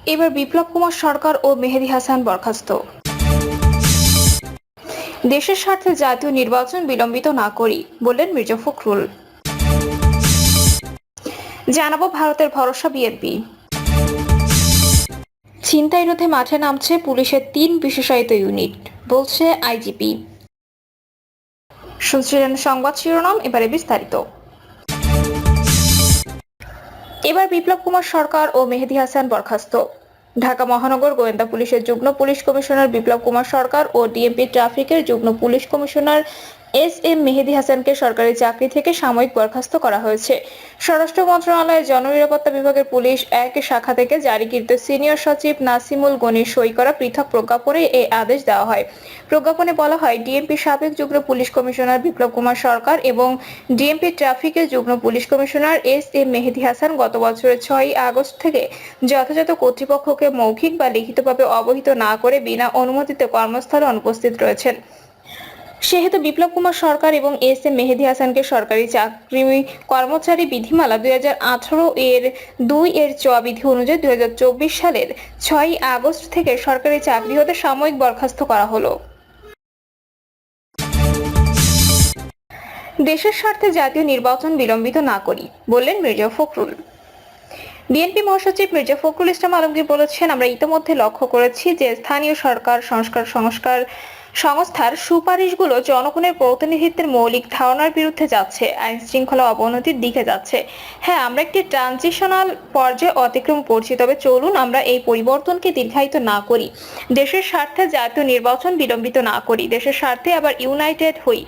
এবার বিপ্লব কুমার সরকার ও মেহেদী হাসান বরখাস্ত। দেশের স্বার্থে জাতীয় নির্বাচন বিলম্বিত না করি, বললেন মির্জা ফখরুল। জানাবো ভারতের ভরসা বিএনপি। ছিনতাই রোধে মাঠে নামছে পুলিশের 3 বিশেষায়িত ইউনিট, বলছে আইজিপি। শুনছিলেন সংবাদ শিরোনাম, এবারে বিস্তারিত। এবার বিপ্লব কুমার সরকার ও মেহেদী হাসান বরখাস্ত। ঢাকা মহানগর গোয়েন্দা পুলিশের যুগ্ম পুলিশ কমিশনার বিপ্লব কুমার সরকার ও ডিএমপি ট্রাফিকের যুগ্ম পুলিশ কমিশনার এস মেহেদী হাসানকে সরকারি চাকরি থেকে সাময়িক বরখাস্ত করা হয়েছে। স্বরাষ্ট্র মন্ত্রণালয়ের জননিরাপত্তা বিভাগের পুলিশ 1 শাখা থেকে জারিকৃত সিনিয়র সচিব নাসিমুল গনির সই করা পৃথক প্রজ্ঞাপনে এই আদেশ দেওয়া হয়। প্রজ্ঞাপনে বলা হয়, ডিএমপি সাবেক যুগ্ম পুলিশ কমিশনার বিপ্লব কুমার সরকার এবং ডিএমপি ট্রাফিকের যুগ্ম পুলিশ কমিশনার মেহেদী হাসান গত বছরের 6 আগস্ট থেকে যথাযথ কর্তৃপক্ষকে মৌখিক বা লিখিতভাবে অবহিত না করে বিনা অনুমতিতে কর্মস্থলে অনুপস্থিত রয়েছেন। সেহেতু বিপ্লব কুমার সরকার এবং মেহেদী হাসানকে সরকারি চাকরি কর্মচারী বিধিমালা 2018 এর 2 এর চ বিধি অনুযায়ী 2024 সালের 6 আগস্ট থেকে সরকারি চাকরি হতে সাময়িক বরখাস্ত করা হলো। দেশের স্বার্থে জাতীয় নির্বাচন বিলম্বিত না করি, বললেন মির্জা ফখরুল। বিএনপি মহাসচিব মির্জা ফখরুল ইসলাম আলমগীর বলেছেন, আমরা ইতিমধ্যে লক্ষ্য করেছি যে স্থানীয় সরকার সংস্থার সুপারিশগুলো জনগণের প্রতিনিধিত্বের মৌলিক ধারণার বিরুদ্ধে যাচ্ছে, আইন শৃঙ্খলা অবনতির দিকে যাচ্ছে। হ্যাঁ, আমরা একটি ট্রানজিশনাল পর্যায়ে অতিক্রম করছি, তবে চলুন আমরা এই পরিবর্তনকে দীর্ঘায়িত না করি। দেশের স্বার্থে জাতীয় নির্বাচন বিলম্বিত না করি, দেশের স্বার্থে আবার ইউনাইটেড হই।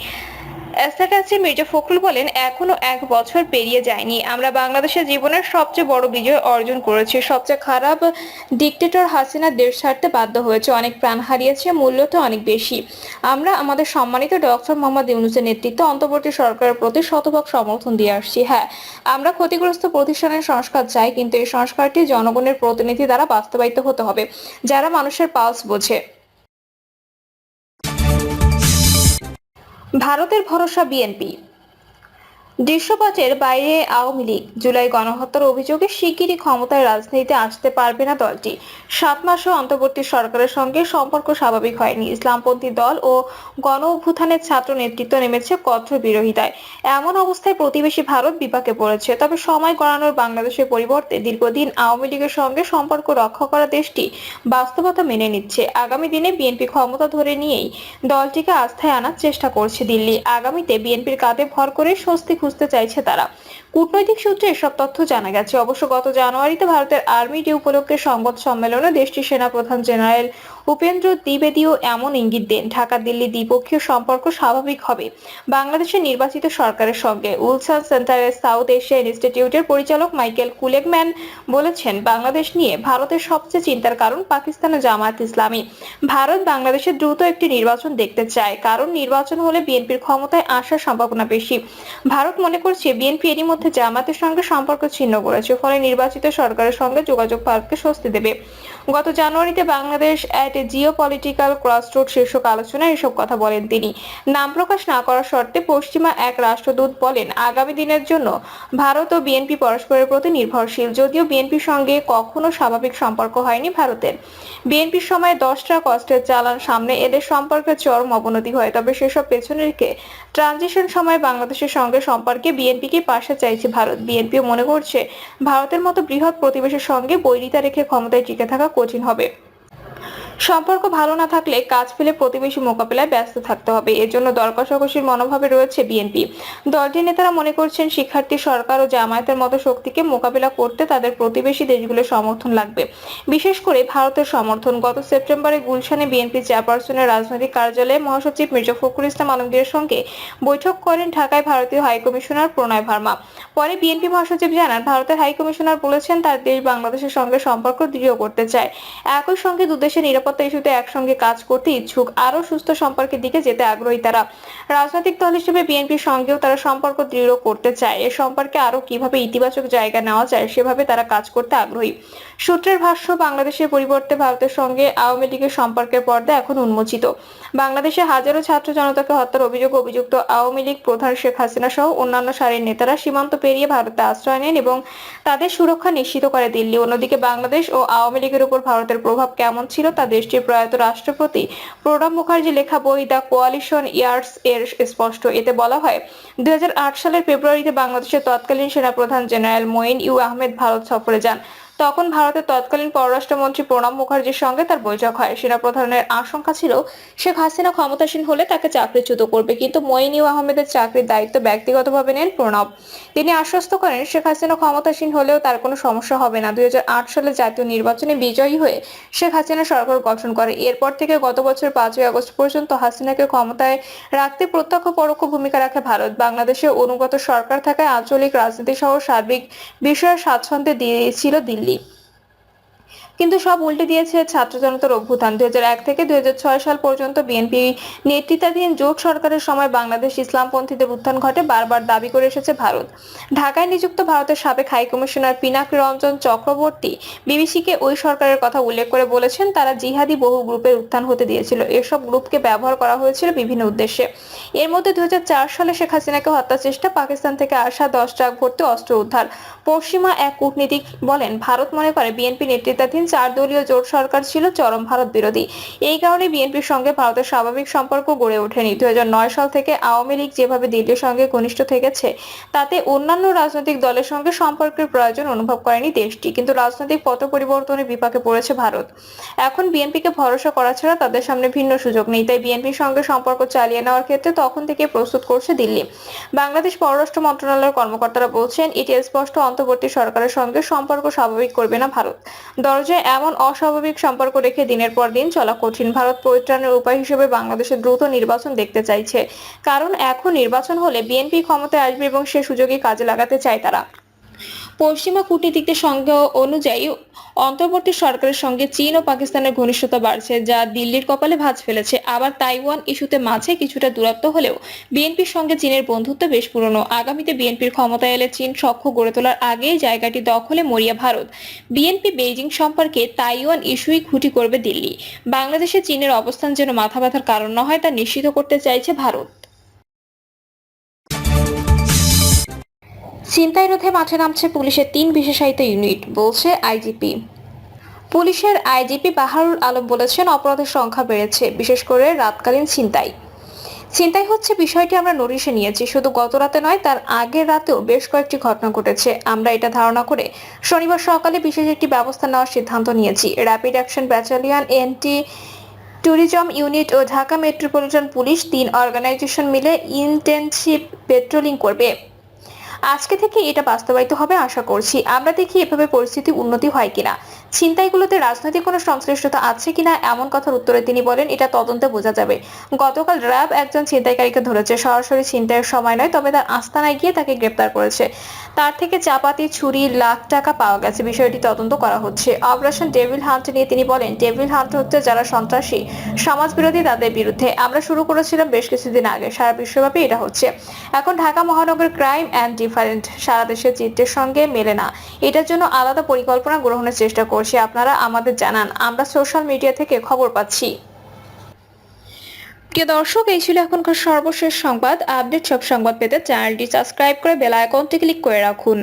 এসএফএসি মির্জা ফখরুল বলেন, এখনো 1 বছর পেরিয়ে যায়নি, আমরা বাংলাদেশের জীবনের সবচেয়ে বড় বিজয় অর্জন করেছি। সবচেয়ে খারাপ ডিক্টেটর হাসিনা দেশ ছাড়তে বাধ্য হয়েছে, অনেক প্রাণ হারিয়েছে, মূল্যটা অনেক বেশি। আমরা আমাদের সম্মানিত ডক্টর মোহাম্মদ ইউনূসের নেতৃত্বে অন্তর্বর্তী সরকারের প্রতি শতভাগ সমর্থন দিয়ে আসছি। হ্যাঁ, আমরা ক্ষতিগ্রস্ত প্রতিষ্ঠানের সংস্কার চাই, কিন্তু এই সংস্কারটি জনগণের প্রতিনিধি দ্বারা বাস্তবায়িত হতে হবে, যারা মানুষের পালস বোঝে। ভারতের ভরসা বিএনপি। দৃশ্যপটের বাইরে আওয়ামী লীগ জুলাই গণহত্যার অভিযোগে শিগগিরই ক্ষমতায় রাজনীতিতে আসতে পারবে না দলটি। 7 মাসেও অন্তর্বর্তী সরকারের সঙ্গে সম্পর্ক স্বাভাবিক হয়নি। ইসলামপন্থী দল ও গণ অভ্যুত্থানের ছাত্র নেতৃত্ব নেমেছে কঠোর বিরোধিতায়। এমন অবস্থায় প্রতিবেশী ভারত বিপাকে পড়েছে। তবে সময় গড়ানোর বাংলাদেশের পরিবর্তে দীর্ঘদিন আওয়ামী লীগের সঙ্গে সম্পর্ক রক্ষা করা দেশটি বাস্তবতা মেনে নিচ্ছে। আগামী দিনে বিএনপি ক্ষমতা ধরে নিয়েই দলটিকে আস্থায় আনার চেষ্টা করছে দিল্লি। আগামীতে বিএনপির কাঁধে ভর করে স্বস্তি খুঁজতে চাইছে তারা। কূটনৈতিক সূত্রে এসব তথ্য জানা গেছে। অবশ্য গত জানুয়ারিতে ভারতের আর্মি ডে উপলক্ষে সংবাদ সম্মেলনে দেশটির সেনাপ্রধান জেনারেল উপেন্দ্র দ্বিবেদীও এমন ইঙ্গিত দেন, ঢাকা দিল্লি দ্বিপক্ষীয় সম্পর্ক স্বাভাবিক হবে বাংলাদেশের নির্বাচিত সরকারের সঙ্গে। উলসান সেন্টারের সাউথ এশিয়া ইনস্টিটিউটের পরিচালক মাইকেল কুলেগম্যান বলেছেন, বাংলাদেশ নিয়ে ভারতের সবচেয়ে চিন্তার কারণ পাকিস্তান ও জামায়াত ইসলামী। ভারত বাংলাদেশে দ্রুত একটি নির্বাচন দেখতে চায়, কারণ নির্বাচন হলে বিএনপির ক্ষমতায় আসার সম্ভাবনা বেশি। ভারত মনে করছে বিএনপি এরই মধ্যে জামায়াতের সঙ্গে সম্পর্ক ছিন্ন করেছে, ফলে নির্বাচিত সরকারের সঙ্গে যোগাযোগ ভারতকে স্বস্তি দেবে। গত জানুয়ারিতে বাংলাদেশ এট এ জিওপলিটিক্যাল ক্রসরোড শীর্ষক আলোচনায় এসব কথা বলেন তিনি। নাম প্রকাশ না করার শর্তে পশ্চিমা এক রাষ্ট্রদূত বলেন, আগামী দিনের জন্য ভারত ও বিএনপি পরস্পরের প্রতি নির্ভরশীল। যদিও বিএনপির সঙ্গে কখনো স্বাভাবিক সম্পর্ক হয়নি ভারতের। বিএনপির সময় 10 ট্রাক অস্ত্রের চালান সামনে এলে সম্পর্কের চরম অবনতি হয়, তবে সেসব পেছনে রেখে ট্রানজিশন সময় বাংলাদেশের সঙ্গে সম্পর্কে বিএনপিকে পাশে চাইছে ভারত। বিএনপিও মনে করছে, ভারতের মতো বৃহৎ প্রতিবেশীর সঙ্গে বৈরিতা রেখে ক্ষমতায় টিকে থাকা কঠিন হবে। সম্পর্ক ভালো না থাকলে কাজ ফেলে প্রতিবেশী মোকাবেলায় ব্যস্ত থাকতে হবে। এর জন্য দর কষাকষির মনোভাবে রয়েছে বিএনপি। দলটির নেতারা মনে করছেন, শিক্ষার্থী সরকার ও জামায়াতের মতো শক্তিকে মোকাবেলা করতে তাদের প্রতিবেশী দেশগুলোর সমর্থন লাগবে, বিশেষ করে ভারতের সমর্থন। গত সেপ্টেম্বরে গুলশানে বিএনপি চেয়ারপারসনের রাজনৈতিক কার্যালয়ে মহাসচিব মির্জা ফখরুল ইসলাম আলমগীরের সঙ্গে বৈঠক করেন ঢাকায় ভারতীয় হাইকমিশনার প্রণয় ভার্মা। পরে বিএনপি মহাসচিব জানান, ভারতের হাইকমিশনার বলেছেন, তার দেশ বাংলাদেশের সঙ্গে সম্পর্ক দৃঢ় করতে চায়। একই সঙ্গে দুদেশের নিরাপত্তা নিরাপত্তা ইস্যুতে একসঙ্গে কাজ করতে ইচ্ছুক, আরো সুস্থ সম্পর্কের দিকে যেতে আগ্রহী তারা। রাজনৈতিক দল হিসেবে বিএনপির সঙ্গেও তারা সম্পর্ক দৃঢ় করতে চায়। এ সম্পর্কে আরো কিভাবে ইতিবাচক জায়গা নেওয়া যায় সেভাবে তারা কাজ করতে আগ্রহী। সূত্রের ভাষ্য, বাংলাদেশের পরিবর্তে ভারতের সঙ্গে আওয়ামী লীগের সম্পর্কের পর্দা এখন উন্মোচিত। বাংলাদেশে হাজারো ছাত্র জনতাকে হত্যার অভিযোগে অভিযুক্ত আওয়ামী লীগ প্রধান শেখ হাসিনা সহ অন্যান্য সারির নেতারা সীমান্ত পেরিয়ে ভারতে আশ্রয় নেন এবং তাদের সুরক্ষা নিশ্চিত করে দিল্লি। অন্যদিকে বাংলাদেশ ও আওয়ামী লীগের উপর ভারতের প্রভাব কেমন ছিল তা দেশটির প্রয়াত রাষ্ট্রপতি প্রণব মুখার্জি লেখা বই দ্য কোয়ালিশন ইয়ার্স এর স্পষ্ট। এতে বলা হয়, 2008 সালের ফেব্রুয়ারিতে বাংলাদেশের তৎকালীন সেনাপ্রধান জেনারেল মঈন ইউ আহমেদ ভারত সফরে যান। তখন ভারতের তৎকালীন পররাষ্ট্রমন্ত্রী প্রণব মুখার্জির সঙ্গে তার বৈঠক হয়। সেনাপ্রধানের আশঙ্কা ছিল শেখ হাসিনা ক্ষমতাসীন হলে তাকে চাকরিচ্যুত করবে, কিন্তু মঈন ইউ আহমেদের চাকরির দায়িত্ব ব্যক্তিগতভাবে নেন প্রণব। তিনি আশ্বস্ত করেন শেখ হাসিনা ক্ষমতাসীন হলেও তার কোনো সমস্যা হবে না। 2008 সালে জাতীয় নির্বাচনে বিজয়ী হয়ে শেখ হাসিনা সরকার গঠন করে। এরপর থেকে গত বছর 5ই আগস্ট পর্যন্ত হাসিনাকে ক্ষমতায় রাখতে প্রত্যক্ষ পরোক্ষ ভূমিকা রাখে ভারত। বাংলাদেশে অনুগত সরকার থাকায় আঞ্চলিক রাজনীতি সহ সার্বিক বিষয়ে স্বাচ্ছন্দ্যে দিয়েছিল দিল্লি। কিন্তু সব উল্টে দিয়েছে ছাত্র জনতার অভ্যুত্থান। 2001 থেকে 2006 সাল পর্যন্ত বিএনপি নেতৃত্বাধীন জোট সরকারের সময় বাংলাদেশ ইসলামপন্থীদের উত্থান ঘটে বারবার দাবি করে এসেছে ভারত। ঢাকায় নিযুক্ত ভারতের সাবেক হাই কমিশনার পিনাকি রঞ্জন চক্রবর্তী বিবিসিকে ওই সরকারের কথা উল্লেখ করে বলেছেন, তারা জিহাদি বহু গ্রুপের উত্থান হতে দিয়েছিল। এসব গ্রুপকে ব্যবহার করা হয়েছিল বিভিন্ন উদ্দেশ্যে। এর মধ্যে 2004 সালে শেখ হাসিনাকে হত্যা চেষ্টা, পাকিস্তান থেকে আসা 10 ট্রাক ভর্তি অস্ত্র উদ্ধার। পশ্চিমা এক কূটনীতিক বলেন, ভারত মনে করে বিএনপি নেতৃত্বাধীন 4 দলীয় জোট সরকার ছিল চরম ভারত বিরোধী। এই কারণে বিএনপির সঙ্গে ভারতের স্বাভাবিক সম্পর্ক গড়ে ওঠেনি। 2009 সাল থেকে আওয়ামী লীগ যেভাবে দিল্লির সঙ্গে ঘনিষ্ঠ থেকেছে, তাতে অন্যান্য রাজনৈতিক দলের সঙ্গে সম্পর্কের প্রয়োজন অনুভব করেনি দেশটি। কিন্তু রাজনৈতিক পট পরিবর্তনের বিপাকে পড়েছে ভারত। এখন বিএনপিকে ভরসা করা ছাড়া তাদের সামনে ভিন্ন সুযোগ নেই। তাই বিএনপির সঙ্গে সম্পর্ক চালিয়ে নেওয়ার ক্ষেত্রে তখন থেকে প্রস্তুত করছে দিল্লি। বাংলাদেশ পররাষ্ট্র মন্ত্রণালয়ের কর্মকর্তারা বলছেন, এটি স্পষ্ট অন্তর্বর্তী সরকারের সঙ্গে সম্পর্ক স্বাভাবিক করবে না ভারত। দরজায় এমন অস্বাভাবিক সম্পর্ক রেখে দিনের পর দিন চলা কঠিন। ভারত পরিত্রাণের উপায় হিসেবে বাংলাদেশের দ্রুত নির্বাচন দেখতে চাইছে, কারণ এখন নির্বাচন হলে বিএনপি ক্ষমতায় আসবে এবং সে সুযোগই কাজে লাগাতে চায় তারা। পশ্চিমা কূটনীতিকদের সঙ্গে অনুযায়ী অন্তর্বর্তী সরকারের সঙ্গে চীন ও পাকিস্তানের ঘনিষ্ঠতা বাড়ছে, যা দিল্লির কপালে ভাঁজ ফেলেছে। আবার তাইওয়ান ইস্যুতে মাঝে কিছুটা দূরত্ব হলেও বিএনপির সঙ্গে চীনের বন্ধুত্ব বেশ পুরনো। আগামীতে বিএনপির ক্ষমতায় এলে চীন সখ্য গড়ে তোলার আগেই জায়গাটি দখলে মরিয়া ভারত। বিএনপি বেইজিং সম্পর্কে তাইওয়ান ইস্যুই খুঁটি করবে দিল্লি। বাংলাদেশে চীনের অবস্থান যেন মাথা ব্যথার কারণ না হয় তা নিশ্চিত করতে চাইছে ভারত। ছিনতাই রোধে মাঠে নামছে পুলিশের 3 বিশেষায়িত ইউনিট, বলছে আইজিপি। পুলিশের আইজিপি বাহারুল আলম বলেছেন, অপরাধের সংখ্যা বেড়েছে, বিশেষ করে রাতকালীন ছিনতাই হচ্ছে বিষয়টি আমরা নোটিশে নিয়েছি। শুধু গত রাতে নয়, তার আগের রাতেও বেশ কয়েকটি ঘটনা ঘটেছে। আমরা এটা ধারণা করে শনিবার সকালে বিশেষ একটি ব্যবস্থা নেওয়ার সিদ্ধান্ত নিয়েছি। Rapid action battalion, anti tourism unit ও ঢাকা মেট্রোপলিটন পুলিশ 3 অর্গানাইজেশন মিলে ইন্টেনসিভ পেট্রোলিং করবে। আজকে থেকে এটা বাস্তবায়িত হবে আশা করছি। আমরা দেখি এভাবে পরিস্থিতি উন্নতি হয় কিনা। ছিনতাইগুলোতে রাজনৈতিক কোনো সংশ্লিষ্টতা আছে কিনা এমন কথার উত্তরে তিনি বলেন, এটা তদন্তে বোঝা যাবে। গতকাল র্যাব একজন ছিনতাইকারীকে ধরেছে। সরাসরি ছিনতাইয়ের সময় নয়, তবে তার আস্তানায় গিয়ে তাকে গ্রেপ্তার করেছে। তার থেকে চাপাতি, ছুরি, লাখ টাকা পাওয়া গেছে। বিষয়টি তদন্ত করা হচ্ছে। অপারেশন ডেভিল হান্ট নিয়ে তিনি বলেন, ডেভিল হান্ট হচ্ছে যারা সন্ত্রাসী, সমাজবিরোধী, তাদের বিরুদ্ধে। আমরা শুরু করেছিলাম বেশ কিছুদিন আগে। সারা বিশ্বব্যাপী এটা হচ্ছে। এখন ঢাকা মহানগর ক্রাইম অ্যান্ড ডিফারেন্ট সারা দেশের চিত্রের সঙ্গে মেলে না। এটার জন্য আলাদা পরিকল্পনা গ্রহণের চেষ্টা করছি। আপনারা আমাদের জানান, আমরা সোশ্যাল মিডিয়া থেকে খবর পাচ্ছি। প্রিয় দর্শক, এই ছিল এখনকার সর্বশেষ সংবাদ। আপডেট সব সংবাদ পেতে চ্যানেলটি সাবস্ক্রাইব করে বেল আইকনটি ক্লিক করে রাখুন।